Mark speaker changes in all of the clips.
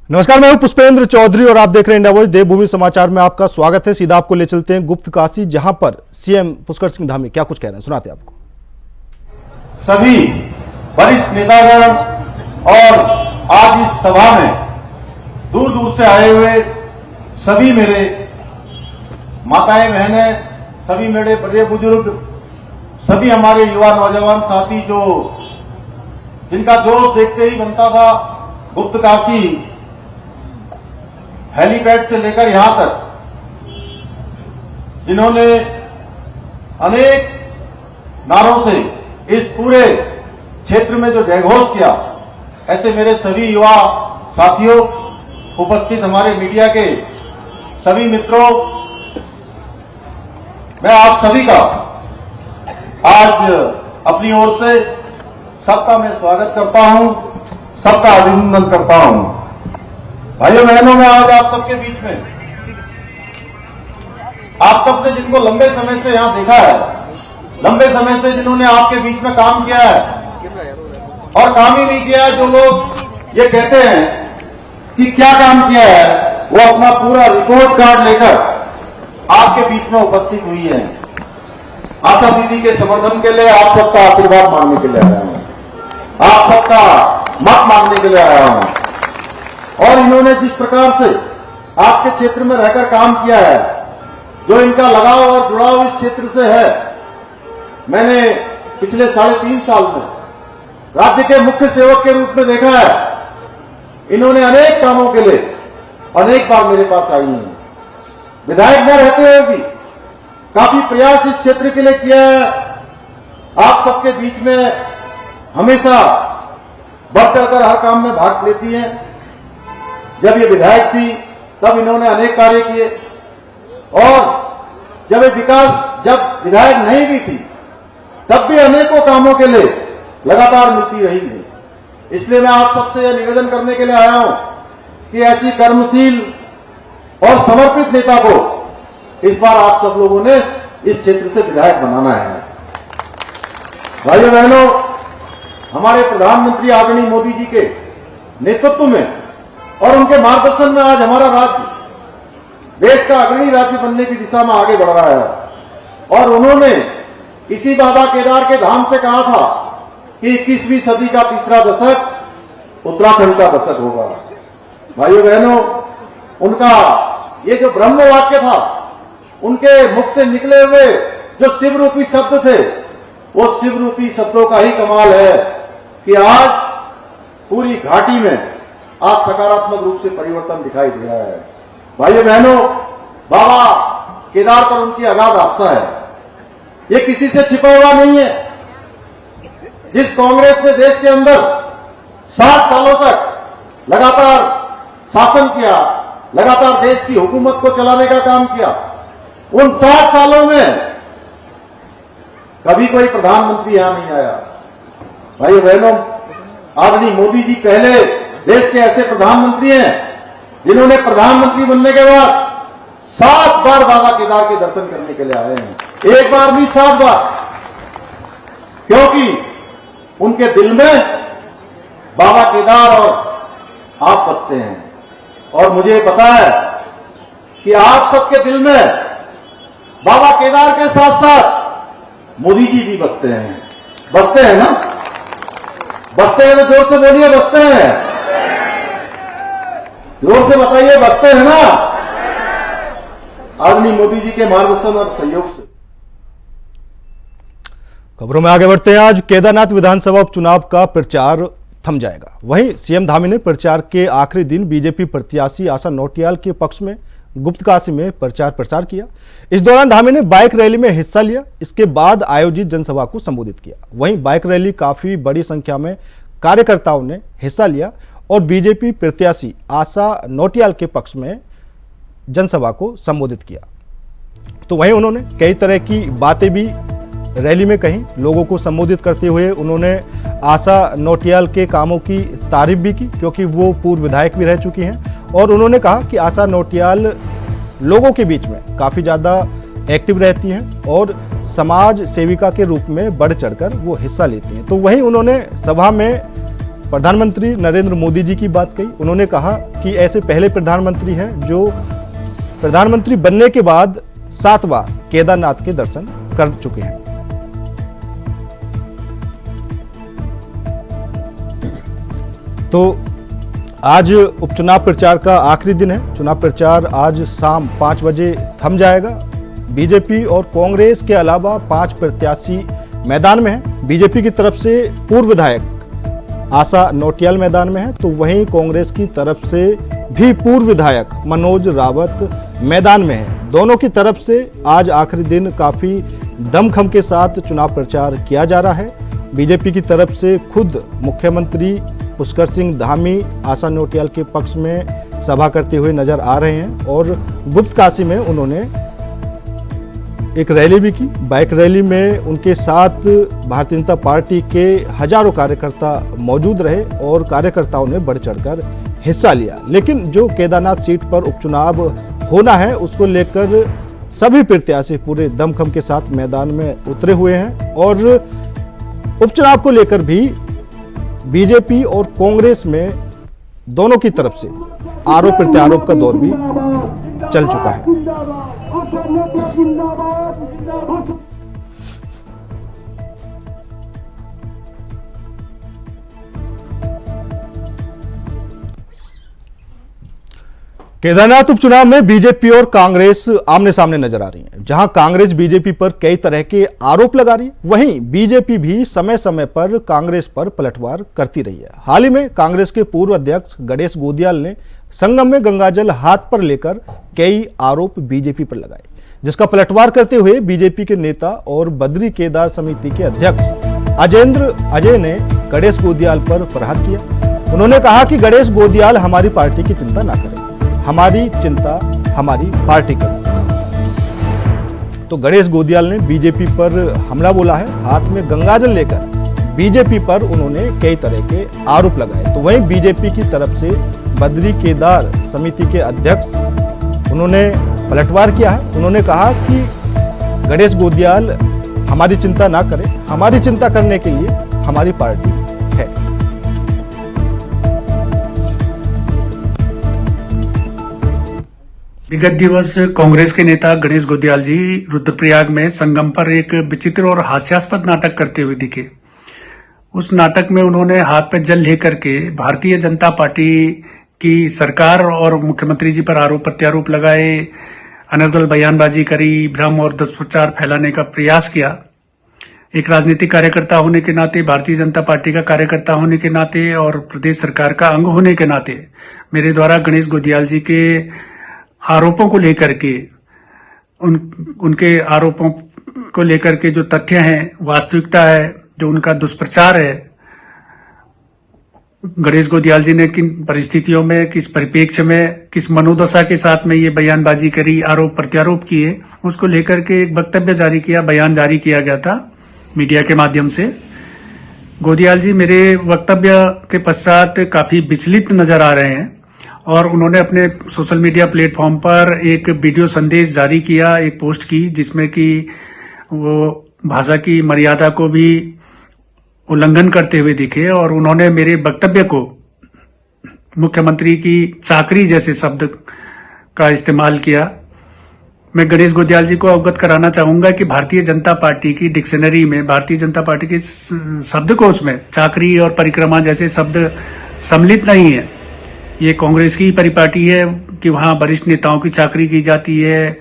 Speaker 1: नमस्कार, मैं हूं पुष्पेंद्र चौधरी और आप देख रहे हैं इंडिया वॉइस। देवभूमि समाचार में आपका स्वागत है। सीधा आपको ले चलते हैं गुप्त काशी, जहां पर सीएम पुष्कर सिंह धामी क्या कुछ कह रहे हैं, सुनाते हैं आपको।
Speaker 2: सभी वरिष्ठ नेतागण और आज इस सभा में दूर दूर से आए हुए सभी मेरे माताएं बहनें, सभी मेरे बड़े बुजुर्ग, सभी हमारे युवा नौजवान साथी जिनका जोश देखते ही बनता था। गुप्त काशी हेलीपैड से लेकर यहां तक जिन्होंने अनेक नारों से इस पूरे क्षेत्र में जो जयघोष किया, ऐसे मेरे सभी युवा साथियों, उपस्थित हमारे मीडिया के सभी मित्रों, मैं आप सभी का आज अपनी ओर से सबका मैं स्वागत करता हूं, सबका अभिनंदन करता हूं। भाइयों बहनों, मैं आज आप सबके बीच में, आप सबने जिनको लंबे समय से यहां देखा है, लंबे समय से जिन्होंने आपके बीच में काम किया है और काम ही नहीं किया है, जो लोग ये कहते हैं कि क्या काम किया है, वो अपना पूरा रिपोर्ट कार्ड लेकर आपके बीच में उपस्थित हुई है। आशा दीदी के समर्थन के लिए आप सबका आशीर्वाद मांगने के लिए आया हूं, आप सबका मत मांगने के लिए आया हूं। और इन्होंने जिस प्रकार से आपके क्षेत्र में रहकर काम किया है, जो इनका लगाव और जुड़ाव इस क्षेत्र से है, मैंने पिछले 3.5 साल में राज्य के मुख्य सेवक के रूप में देखा है। इन्होंने अनेक कामों के लिए अनेक बार मेरे पास आई हैं। विधायक न रहते हुए भी काफी प्रयास इस क्षेत्र के लिए किया है। आप सबके बीच में हमेशा बढ़ चढ़कर हर काम में भाग लेती हैं। जब ये विधायक थी तब इन्होंने अनेक कार्य किए, और जब विधायक नहीं भी थी तब भी अनेकों कामों के लिए लगातार मिलती रही है। इसलिए मैं आप सबसे यह निवेदन करने के लिए आया हूं कि ऐसी कर्मशील और समर्पित नेता को इस बार आप सब लोगों ने इस क्षेत्र से विधायक बनाना है। भाइयों बहनों, हमारे प्रधानमंत्री आदरणीय मोदी जी के नेतृत्व में और उनके मार्गदर्शन में आज हमारा राज्य देश का अग्रणी राज्य बनने की दिशा में आगे बढ़ रहा है। और उन्होंने इसी बाबा केदार के धाम से कहा था कि 21वीं सदी का तीसरा दशक उत्तराखंड का दशक होगा। भाइयों बहनों, उनका ये जो ब्रह्म वाक्य था, उनके मुख से निकले हुए जो शिव रूपी शब्द थे, वो शिव रूपी शब्दों का ही कमाल है कि आज पूरी घाटी में आज सकारात्मक रूप से परिवर्तन दिखाई दे रहा है। भाइयों बहनों, बाबा केदार पर उनकी अगाध आस्था है, ये किसी से छिपा हुआ नहीं है। जिस कांग्रेस ने देश के अंदर 60 सालों तक लगातार शासन किया, लगातार देश की हुकूमत को चलाने का काम किया, उन 60 सालों में कभी कोई प्रधानमंत्री यहां नहीं आया। भाइयों बहनों, आदरणीय मोदी जी पहले देश के ऐसे प्रधानमंत्री हैं जिन्होंने प्रधानमंत्री बनने के बाद 7 बार बाबा केदार के दर्शन करने के लिए आए हैं। एक बार नहीं, 7 बार, क्योंकि उनके दिल में बाबा केदार और आप बसते हैं। और मुझे पता है कि आप सबके दिल में बाबा केदार के साथ साथ मोदी जी भी बसते हैं ना? बसते हैं तो जोर से बोलिए, बसते हैं, जोर से बताइए, बसते हैं ना? आदरणीय मोदी जी के मार्गदर्शन और सहयोग से।
Speaker 1: खबरों में आगे बढ़ते हैं। आज केदारनाथ विधानसभा उपचुनाव का प्रचार थम जाएगा। वहीं सीएम धामी ने प्रचार के आखिरी दिन बीजेपी प्रत्याशी आशा नौटियाल के पक्ष में गुप्त काशी में प्रचार प्रसार किया। इस दौरान धामी ने बाइक रैली में हिस्सा लिया। इसके बाद आयोजित जनसभा को संबोधित किया। वहीं बाइक रैली काफी बड़ी संख्या में कार्यकर्ताओं ने हिस्सा लिया और बीजेपी प्रत्याशी आशा नौटियाल के पक्ष में जनसभा को संबोधित किया। तो वहीं उन्होंने कई तरह की बातें भी रैली में कही। लोगों को संबोधित करते हुए उन्होंने आशा नौटियाल के कामों की तारीफ भी की, क्योंकि वो पूर्व विधायक भी रह चुकी हैं। और उन्होंने कहा कि आशा नौटियाल लोगों के बीच में काफ़ी ज़्यादा एक्टिव रहती हैं और समाज सेविका के रूप में बढ़ चढ़कर वो हिस्सा लेती हैं। तो वहीं उन्होंने सभा में प्रधानमंत्री नरेंद्र मोदी जी की बात कही। उन्होंने कहा कि ऐसे पहले प्रधानमंत्री हैं जो प्रधानमंत्री बनने के बाद 7 बार केदारनाथ के दर्शन कर चुके हैं। तो आज उपचुनाव प्रचार का आखिरी दिन है। चुनाव प्रचार आज शाम 5 बजे थम जाएगा। बीजेपी और कांग्रेस के अलावा 5 प्रत्याशी मैदान में हैं। बीजेपी की तरफ से पूर्व विधायक आशा नोटियाल मैदान में है, तो वहीं कांग्रेस की तरफ से भी पूर्व विधायक मनोज रावत मैदान में है। दोनों की तरफ से आज आखिरी दिन काफी दमखम के साथ चुनाव प्रचार किया जा रहा है। बीजेपी की तरफ से खुद मुख्यमंत्री पुष्कर सिंह धामी आशा नोटियाल के पक्ष में सभा करते हुए नजर आ रहे हैं और गुप्तकाशी में उन्होंने एक रैली भी की। बाइक रैली में उनके साथ भारतीय जनता पार्टी के हजारों कार्यकर्ता मौजूद रहे और कार्यकर्ताओं ने बढ़ चढ़कर हिस्सा लिया। लेकिन जो केदारनाथ सीट पर उपचुनाव होना है उसको लेकर सभी प्रत्याशी पूरे दमखम के साथ मैदान में उतरे हुए हैं और उपचुनाव को लेकर भी बीजेपी और कांग्रेस में दोनों की तरफ से आरोप प्रत्यारोप का दौर भी चल चुका है। केदारनाथ उपचुनाव में बीजेपी और कांग्रेस आमने सामने नजर आ रही है। जहां कांग्रेस बीजेपी पर कई तरह के आरोप लगा रही है, वहीं बीजेपी भी समय समय पर कांग्रेस पर पलटवार करती रही है। हाल ही में कांग्रेस के पूर्व अध्यक्ष गणेश गोदियाल ने संगम में गंगाजल हाथ पर लेकर कई आरोप बीजेपी पर लगाए, जिसका पलटवार करते हुए बीजेपी के नेता और बद्री केदार समिति के अध्यक्ष अजेंद्र अजय ने गणेश गोदियाल पर प्रहार किया। उन्होंने कहा कि गणेश गोदियाल हमारी पार्टी की चिंता ना करें, हमारी चिंता हमारी पार्टी करें। तो गणेश गोदियाल ने बीजेपी पर हमला बोला है। हाथ में गंगाजल लेकर बीजेपी पर उन्होंने कई तरह के आरोप लगाए। तो वहीं बीजेपी की तरफ से बद्री केदार समिति के अध्यक्ष उन्होंने पलटवार किया है। उन्होंने कहा कि गणेश गोदियाल हमारी चिंता ना करें, हमारी चिंता करने के लिए हमारी पार्टी है।
Speaker 3: विगत दिवस कांग्रेस के नेता गणेश गोदियाल जी रुद्रप्रयाग में संगम पर एक विचित्र और हास्यास्पद नाटक करते हुए दिखे। उस नाटक में उन्होंने हाथ पे जल लेकर के भारतीय जनता पार्टी की सरकार और मुख्यमंत्री जी पर आरोप प्रत्यारोप लगाए, अनर्गल बयानबाजी करी, भ्रम और दुष्प्रचार फैलाने का प्रयास किया। एक राजनीतिक कार्यकर्ता होने के नाते, भारतीय जनता पार्टी का कार्यकर्ता होने के नाते और प्रदेश सरकार का अंग होने के नाते मेरे द्वारा गणेश गोदियाल जी के आरोपों को लेकर के उनके आरोपों को लेकर के जो तथ्य हैं, वास्तविकता है, जो उनका दुष्प्रचार है, गणेश गोदियाल जी ने किन परिस्थितियों में, किस परिप्रेक्ष्य में, किस मनोदशा के साथ में ये बयानबाजी करी, आरोप प्रत्यारोप किए, उसको लेकर के एक वक्तव्य जारी किया, बयान जारी किया गया था मीडिया के माध्यम से। गोदियाल जी मेरे वक्तव्य के पश्चात काफी विचलित नजर आ रहे हैं और उन्होंने अपने सोशल मीडिया प्लेटफॉर्म पर एक वीडियो संदेश जारी किया, एक पोस्ट की, जिसमें कि वो भाषा की मर्यादा को भी उल्लंघन करते हुए दिखे और उन्होंने मेरे वक्तव्य को मुख्यमंत्री की चाकरी जैसे शब्द का इस्तेमाल किया। मैं गणेश गोदियाल जी को अवगत कराना चाहूंगा कि भारतीय जनता पार्टी की डिक्शनरी में, भारतीय जनता पार्टी के शब्दकोश में चाकरी और परिक्रमा जैसे शब्द सम्मिलित नहीं है। ये कांग्रेस की परिपाटी है कि वहां वरिष्ठ नेताओं की चाकरी की जाती है,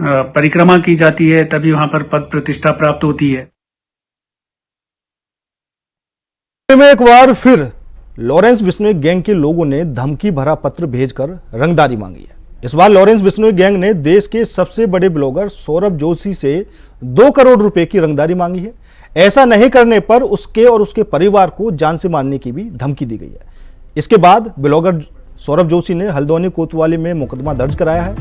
Speaker 3: परिक्रमा की जाती है, तभी वहां पर पद प्रतिष्ठा प्राप्त होती है।
Speaker 1: में एक बार फिर लॉरेंस बिश्नोई गैंग के लोगों ने धमकी भरा पत्र भेजकर रंगदारी मांगी है। इस बार लॉरेंस बिश्नोई गैंग ने देश के सबसे बड़े ब्लॉगर सौरभ जोशी से 2 करोड़ रुपए की रंगदारी मांगी है। ऐसा नहीं करने पर उसके और उसके परिवार को जान से मारने की भी धमकी दी गई है। इसके बाद ब्लॉगर सौरभ जोशी ने हल्द्वानी कोतवाली में मुकदमा दर्ज कराया है।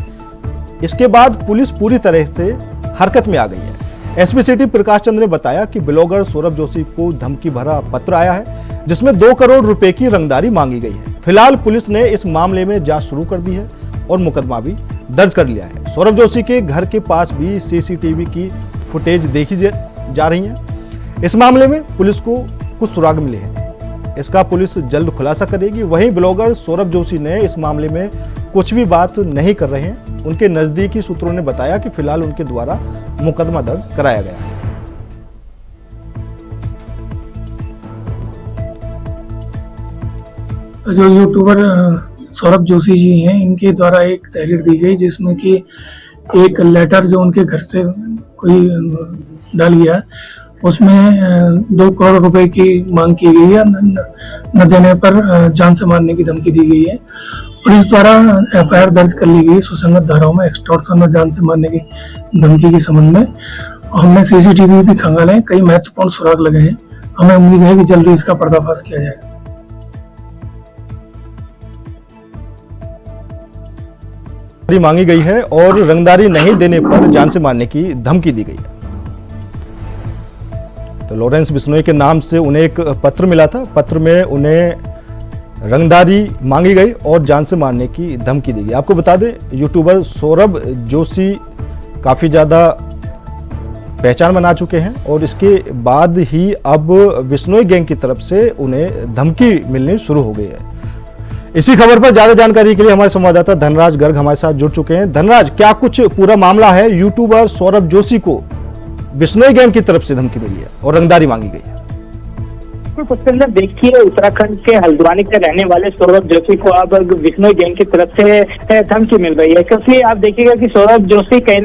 Speaker 1: इसके बाद पुलिस पूरी तरह से हरकत में आ गई है। एसपी सिटी प्रकाश चंद्र ने बताया कि ब्लॉगर सौरभ जोशी को धमकी भरा पत्र आया है, जिसमें 2 करोड़ रुपए की रंगदारी मांगी गई है। फिलहाल पुलिस ने इस मामले में जांच शुरू कर दी है और मुकदमा भी दर्ज कर लिया है। सौरभ जोशी के घर के पास भी सीसीटीवी की फुटेज देखी जा रही है। इस मामले में पुलिस को कुछ सुराग मिले हैं। इसका पुलिस जल्द खुलासा करेगी। वहीं ब्लॉगर सौरभ जोशी ने इस मामले में कुछ भी बात नहीं कर रहे हैं। उनके नजदीकी सूत्रों ने बताया कि फिलहाल उनके द्वारा मुकदमा दर्ज कराया गया है।
Speaker 4: जो यूट्यूबर सौरभ जोशी जी हैं, इनके द्वारा एक तहरीर दी गई जिसमें कि एक लेटर जो उनके घर से कोई डाल गया, उसमें 2 करोड़ रुपए की मांग की गई है। न देने पर जान से मारने की धमकी दी गई है। पुलिस द्वारा एफआईआर दर्ज कर ली गई सुसंगत धाराओं में एक्सटॉर्शन और जान से मारने की धमकी के संबंध में। हमने सीसीटीवी भी खंगाले हैं, कई महत्वपूर्ण सुराग लगे हैं। हमें उम्मीद है कि जल्दी इसका पर्दाफाश किया जाएगा।
Speaker 1: मांगी गई है और रंगदारी नहीं देने पर जान से मारने की धमकी दी गई है। तो लॉरेंस बिश्नोई के नाम से उन्हें एक पत्र मिला था। पत्र में उन्हें रंगदारी मांगी गई और जान से मारने की धमकी दी गई। आपको बता दें, यूट्यूबर सौरभ जोशी काफी ज्यादा पहचान बना चुके हैं और इसके बाद ही अब बिश्नोई गैंग की तरफ से उन्हें धमकी मिलनी शुरू हो गई है। इसी खबर पर ज्यादा जानकारी के लिए हमारे संवाददाता धनराज गर्ग हमारे साथ जुड़ चुके हैं। धनराज, क्या कुछ पूरा मामला है? यूट्यूबर सौरभ जोशी को बिश्नोई गैंग की तरफ से धमकी मिली है और रंगदारी मांगी गई है।
Speaker 5: पुष्पेंद्र, देखिए, उत्तराखंड के हल्द्वानी के रहने वाले सौरभ जोशी को अब बिश्नोई गैंग की तरफ से धमकी मिल रही है, क्योंकि आप देखिएगा कि सौरभ जोशी कहीं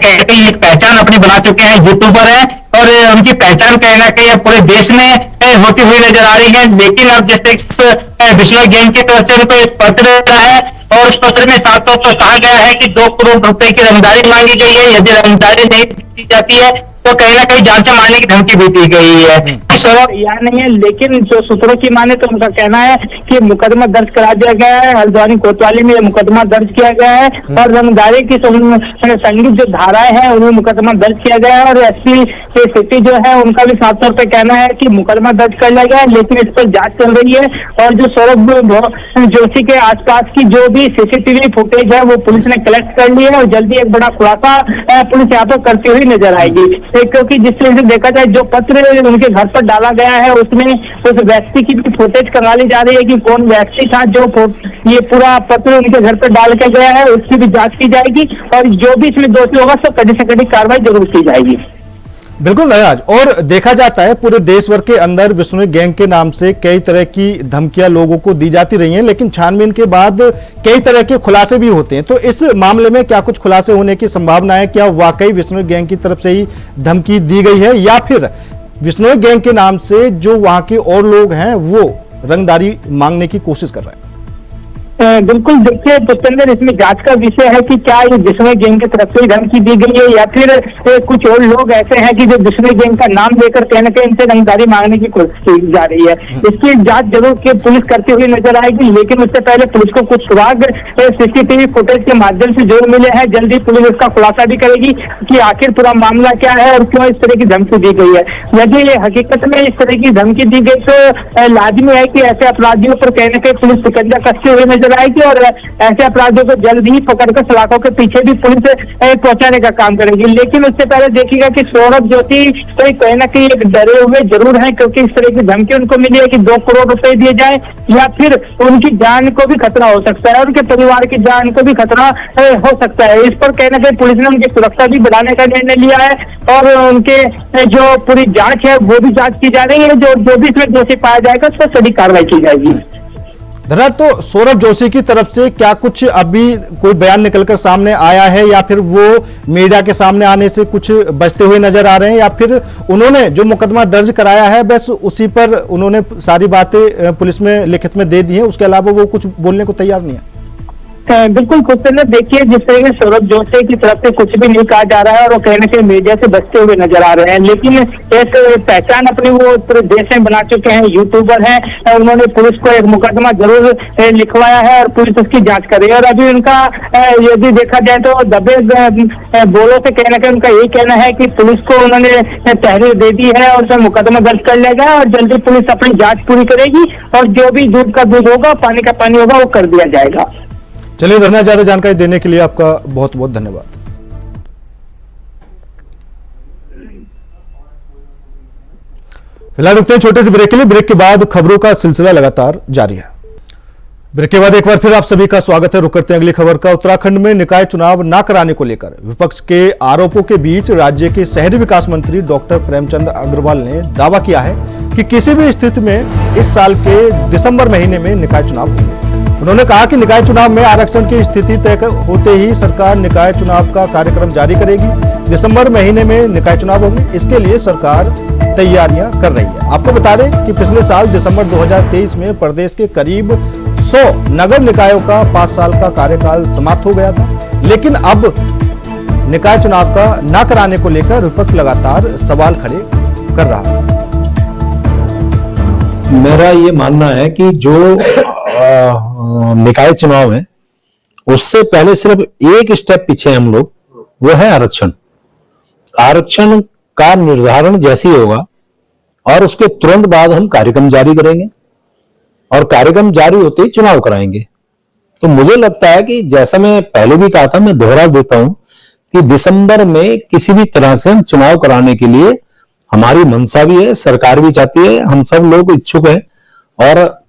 Speaker 5: एक पहचान अपनी बना चुके हैं, यूट्यूबर है और उनकी पहचान कहीं ना कहीं पूरे देश में होती हुई नजर आ रही है। लेकिन अब जैसे बिश्नोई गैंग की तरफ से उनको एक पत्र मिला है और उस पत्र में साफ तौर पर कहा गया है कि 2 करोड़ रुपए की रंगदारी मांगी गई है। यदि रंगदारी नहीं दी जाती है तो कहीं ना कहीं जान से मारने की धमकी भी दी गई है। सौरभ यार नहीं है, लेकिन जो सूत्रों की माने तो उनका कहना है कि मुकदमा दर्ज करा दिया गया है। हल्द्वानी कोतवाली में मुकदमा दर्ज किया गया है और रंगदारी की संगीत जो धाराएं हैं उन्हें मुकदमा दर्ज किया गया है। और एसपी सिटी जो है उनका भी साफ तौर पर कहना है कि मुकदमा दर्ज कर लिया गया है, लेकिन इस पर जांच चल रही है। और जो सौरभ जोशी के आसपास की जो भी सीसीटीवी फुटेज है वो पुलिस ने कलेक्ट कर ली है और जल्दी एक बड़ा खुलासा पुलिस यहाँ पर करती हुई नजर आएगी। क्योंकि जिस तरह से देखा जाए, जो पत्र उनके घर पर डाला गया है उसमें उस व्यक्ति की भी फुटेज करवाई जा रही है कि कौन व्यक्ति था जो ये पूरा पत्र उनके घर पर डाल के गया है, उसकी भी जांच की जाएगी और जो भी इसमें दोषी होगा तो कड़ी से कड़ी कार्रवाई जरूर की जाएगी।
Speaker 1: बिल्कुल धनराज, और देखा जाता है पूरे देश भर के अंदर बिश्नोई गैंग के नाम से कई तरह की धमकियां लोगों को दी जाती रही हैं, लेकिन छानबीन के बाद कई तरह के खुलासे भी होते हैं। तो इस मामले में क्या कुछ खुलासे होने की संभावना है? क्या वाकई बिश्नोई गैंग की तरफ से ही धमकी दी गई है या फिर बिश्नोई गैंग के नाम से जो वहां के और लोग हैं वो रंगदारी मांगने की कोशिश कर रहे हैं?
Speaker 5: बिल्कुल, देखिए पुष्पेंद्र, इसमें जांच का विषय है कि क्या ये बिश्नोई गैंग की तरफ से धमकी दी गई है या फिर कुछ और लोग ऐसे हैं कि जो बिश्नोई गैंग का नाम लेकर कहीं ना कहीं इनसे रंगदारी मांगने की कोशिश की जा रही है। इसकी जांच जरूर की पुलिस करती हुई नजर आएगी, लेकिन उससे पहले पुलिस को कुछ सुराग सीसीटीवी फुटेज के माध्यम से जो मिले हैं, जल्दी पुलिस इसका खुलासा भी करेगी कि आखिर पूरा मामला क्या है और क्यों इस तरह की धमकी दी गई है। यदि हकीकत में इस तरह की धमकी दी गई तो लाजमी है कि ऐसे अपराधियों पर कहीं ना कहीं पुलिस शिकंजा कसते हुए नजर आएगी और ऐसे अपराधियों को जल्द ही पकड़कर सलाखों के पीछे भी पुलिस पहुंचाने का काम करेगी। लेकिन उससे पहले देखिएगा कि सौरभ जोशी तो कहीं ना कहीं एक डरे हुए जरूर हैं, क्योंकि इस तरह की धमकी उनको मिली है कि 2 करोड़ रुपए दिए जाए या फिर उनकी जान को भी खतरा हो सकता है और उनके परिवार की जान को भी खतरा हो सकता है। इस पर कहीं ना कहीं पुलिस ने उनकी सुरक्षा भी बढ़ाने का निर्णय लिया है और उनके जो पूरी जांच है वो भी जांच की जा रही है। जो भी इसमें दोषी पाया जाएगा उस पर सही कार्रवाई की जाएगी।
Speaker 1: धनराज, तो सौरभ जोशी की तरफ से क्या कुछ अभी कोई बयान निकलकर सामने आया है या फिर वो मीडिया के सामने आने से कुछ बचते हुए नजर आ रहे हैं या फिर उन्होंने जो मुकदमा दर्ज कराया है बस उसी पर उन्होंने सारी बातें पुलिस में लिखित में दे दी है, उसके अलावा वो कुछ बोलने को तैयार नहीं है?
Speaker 5: बिल्कुल पुष्पेंद्र, देखिए, जिस तरह से सौरभ जोशी की तरफ से कुछ भी नहीं कहा जा रहा है और वो कहीं ना कहीं मीडिया से बचते हुए नजर आ रहे हैं, लेकिन एक पहचान अपनी वो पूरे देश में बना चुके हैं, यूट्यूबर हैं। उन्होंने पुलिस को एक मुकदमा जरूर लिखवाया है और पुलिस उसकी जांच कर रही है। और अभी उनका यदि देखा जाए तो दबे बोलों से कहीं ना कहीं उनका यही कहना है कि पुलिस को उन्होंने तहरीर दे दी है और उसमें मुकदमा दर्ज कर लिया गया और जल्दी पुलिस अपनी जांच पूरी करेगी और जो भी दूध का दूध होगा, पानी का पानी होगा, वो कर दिया जाएगा।
Speaker 1: चलिए धन्यवाद, ज्यादा जानकारी देने के लिए आपका बहुत बहुत धन्यवाद। फिलहाल रुकते हैं छोटे से ब्रेक के लिए। ब्रेक के बाद खबरों का सिलसिला लगातार जारी है। ब्रेक के बाद एक बार फिर आप सभी का स्वागत है। रुक करते हैं अगली खबर का। उत्तराखंड में निकाय चुनाव न कराने को लेकर विपक्ष के आरोपों के बीच राज्य के शहरी विकास मंत्री डॉक्टर प्रेमचंद अग्रवाल ने दावा किया है कि किसी भी स्थिति में इस साल के दिसंबर महीने में निकाय चुनाव होंगे। उन्होंने कहा कि निकाय चुनाव में आरक्षण की स्थिति तय होते ही सरकार निकाय चुनाव का कार्यक्रम जारी करेगी। दिसंबर महीने में निकाय चुनाव होंगे, इसके लिए सरकार तैयारियां कर रही है। आपको बता दें कि पिछले साल दिसंबर 2023 में प्रदेश के करीब 100 नगर निकायों का 5 साल का कार्यकाल समाप्त हो गया था, लेकिन अब निकाय चुनाव का न कराने को लेकर विपक्ष लगातार सवाल खड़े कर रहा है।
Speaker 6: मेरा ये मानना है कि जो निकाय चुनाव है उससे पहले सिर्फ एक स्टेप पीछे हम लोग, वो है आरक्षण। आरक्षण का निर्धारण जैसे ही होगा और उसके तुरंत बाद हम कार्यक्रम जारी करेंगे और कार्यक्रम जारी होते ही चुनाव कराएंगे। तो मुझे लगता है कि जैसा मैं पहले भी कहा था, मैं दोहरा देता हूं कि दिसंबर में किसी भी तरह से हम चुनाव कराने के लिए हमारी मंशा भी है, सरकार भी चाहती है, हम सब लोग इच्छुक हैं और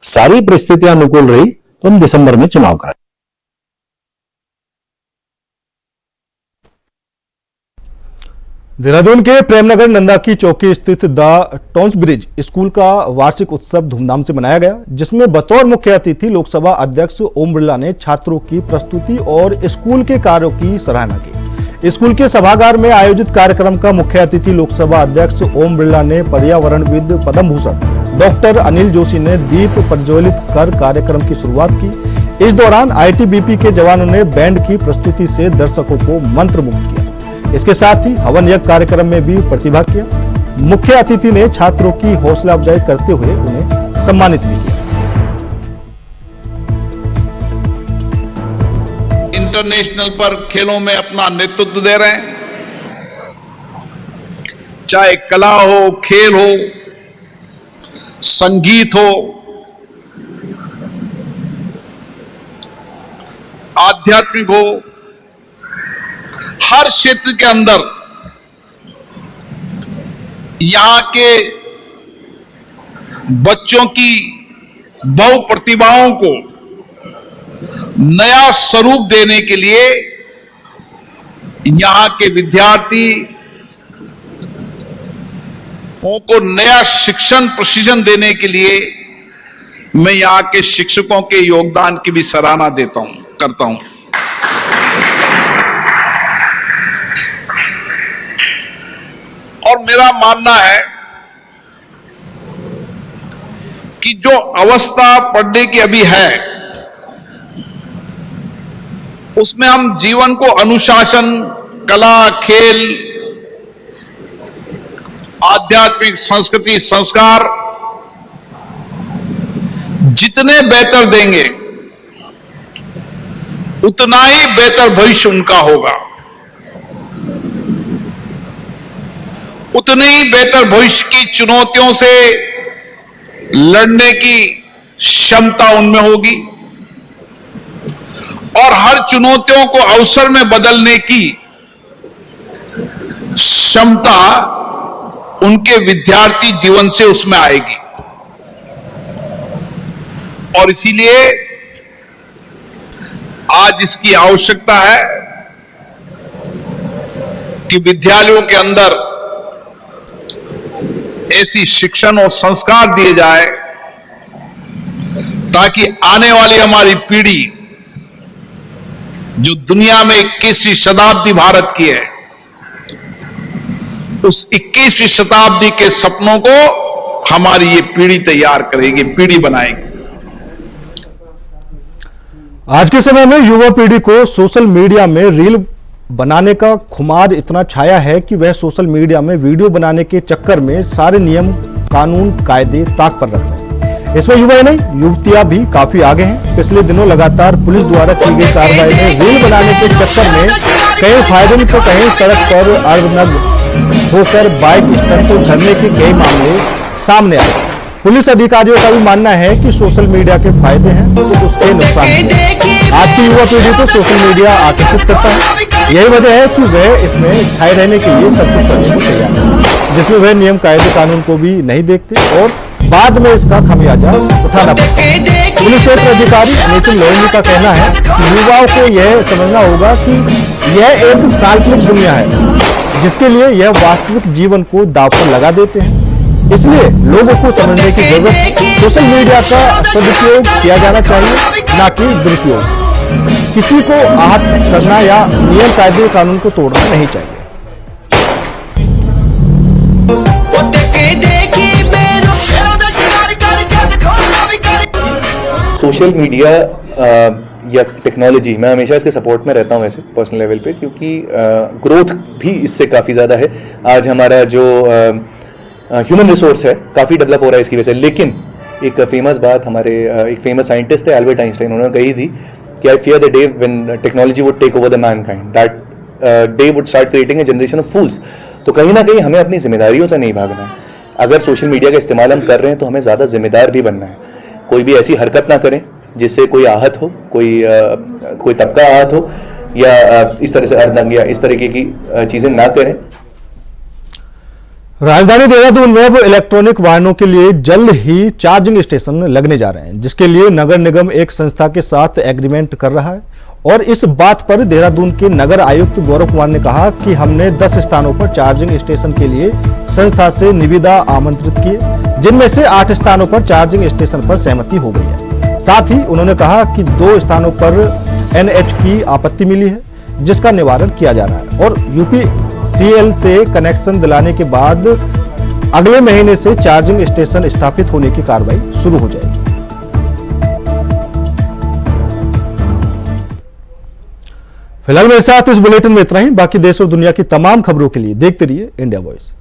Speaker 6: सारी परिस्थितियां अनुकूल रही तो हम दिसंबर में चुनाव कराएं।
Speaker 1: देहरादून के प्रेमनगर नंदा की चौकी स्थित द टॉन्स ब्रिज स्कूल का वार्षिक उत्सव धूमधाम से मनाया गया, जिसमें बतौर मुख्य अतिथि लोकसभा अध्यक्ष ओम बिरला ने छात्रों की प्रस्तुति और स्कूल के कार्यों की सराहना की। स्कूल के सभागार में आयोजित कार्यक्रम का मुख्य अतिथि लोकसभा अध्यक्ष ओम बिरला ने पर्यावरणविद पद्म भूषण डॉक्टर अनिल जोशी ने दीप प्रज्वलित कर कार्यक्रम की शुरुआत की। इस दौरान आईटीबीपी के जवानों ने बैंड की प्रस्तुति से दर्शकों को मंत्रमुग्ध किया। इसके साथ ही हवन यज्ञ कार्यक्रम में भी प्रतिभाग किया। मुख्य अतिथि ने छात्रों की हौसला अफजाई करते हुए उन्हें सम्मानित भी किया।
Speaker 7: इंटरनेशनल पर खेलों में अपना नेतृत्व दे रहे हैं, चाहे कला हो, खेल हो, संगीत हो, आध्यात्मिक हो, हर क्षेत्र के अंदर यहां के बच्चों की बहु प्रतिभाओं को नया स्वरूप देने के लिए यहां के विद्यार्थी को नया शिक्षण प्रशिक्षण देने के लिए मैं यहां के शिक्षकों के योगदान की भी सराहना करता हूं। और मेरा मानना है कि जो अवस्था पढ़ने की अभी है उसमें हम जीवन को अनुशासन, कला, खेल, आध्यात्मिक संस्कृति, संस्कार जितने बेहतर देंगे उतना ही बेहतर भविष्य उनका होगा, उतनी ही बेहतर भविष्य की चुनौतियों से लड़ने की क्षमता उनमें होगी और हर चुनौतियों को अवसर में बदलने की क्षमता उनके विद्यार्थी जीवन से उसमें आएगी। और इसीलिए आज इसकी आवश्यकता है कि विद्यालयों के अंदर ऐसी शिक्षण और संस्कार दिए जाए ताकि आने वाली हमारी पीढ़ी जो दुनिया में 21वीं शताब्दी भारत की है, उस 21वीं शताब्दी के सपनों को हमारी ये पीढ़ी तैयार करेगी, पीढ़ी बनाएगी।
Speaker 1: आज के समय में युवा पीढ़ी को सोशल मीडिया में रील बनाने का खुमार इतना छाया है कि वह सोशल मीडिया में वीडियो बनाने के चक्कर में सारे नियम, कानून, कायदे ताक पर रख रहे हैं। इसमें युवा ही नहीं, युवतियां भी काफी आगे हैं। पिछले दिनों लगातार पुलिस द्वारा की गई कार्रवाई में रील बनाने के चक्कर में कई फायरिंग तो कहीं सड़क पर अर्धनग्न होकर बाइक स्टंट को करने के कई मामले सामने आए। पुलिस अधिकारियों का भी मानना है कि सोशल मीडिया के फायदे हैं तो उसके नुकसान भी हैं। आज की युवा पीढ़ी को सोशल मीडिया आकर्षित करता है। यही वजह है कि वह इसमें छाए रहने के लिए सब कुछ करने को तैयार है, जिसमें वह नियम कायदे कानून को भी नहीं देखते और बाद में इसका खमियाजा उठाना पड़ता है। पुलिस क्षेत्र अधिकारी नितिन लोहनी का कहना है कि युवाओं को यह समझना होगा कि यह एक काल्पनिक दुनिया है, जिसके लिए यह वास्तविक जीवन को दांव पर लगा देते हैं। इसलिए लोगों को समझने की जरूरत, सोशल मीडिया का सदुपयोग किया जाना चाहिए, ना कि दुरुपयोग। किसी को आहत करना या नियम कायदे कानून को तोड़ना नहीं चाहिए।
Speaker 8: सोशल मीडिया या टेक्नोलॉजी, मैं हमेशा इसके सपोर्ट में रहता हूँ ऐसे पर्सनल लेवल पे, क्योंकि ग्रोथ भी इससे काफ़ी ज़्यादा है। आज हमारा जो ह्यूमन रिसोर्स है काफ़ी डेवलप हो रहा है इसकी वजह से। लेकिन एक फेमस बात हमारे एक फेमस साइंटिस्ट थे एल्बर्ट आइंस्टाइन, उन्होंने कही थी कि I fear the day when technology would take over the mankind, that day would start creating a generation of fools. तो कहीं ना कहीं हमें अपनी जिम्मेदारियों से नहीं भागना है। अगर सोशल मीडिया का इस्तेमाल हम कर रहे हैं तो हमें ज़्यादा जिम्मेदार भी बनना है। कोई भी ऐसी हरकत ना करें जिससे कोई आहत हो, कोई तबका आहत हो, या इस तरह से अर्धनग्न या इस तरीके की चीज़ें ना करें।
Speaker 1: राजधानी देहरादून में अब इलेक्ट्रॉनिक वाहनों के लिए जल्द ही चार्जिंग स्टेशन लगने जा रहे हैं, जिसके लिए नगर निगम एक संस्था के साथ एग्रीमेंट कर रहा है। और इस बात पर देहरादून के नगर आयुक्त गौरव कुमार ने कहा कि हमने 10 स्थानों पर चार्जिंग स्टेशन के लिए संस्था से निविदा आमंत्रित किए, जिनमें से 8 स्थानों पर चार्जिंग स्टेशन पर सहमति हो गई है। साथ ही उन्होंने कहा कि 2 स्थानों पर NH की आपत्ति मिली है, जिसका निवारण किया जा रहा है और UPCL से कनेक्शन दिलाने के बाद अगले महीने से चार्जिंग स्टेशन स्थापित होने की कार्रवाई शुरू हो जाएगी। फिलहाल मेरे साथ इस बुलेटिन में इतना ही। बाकी देश और दुनिया की तमाम खबरों के लिए देखते रहिए इंडिया वॉइस।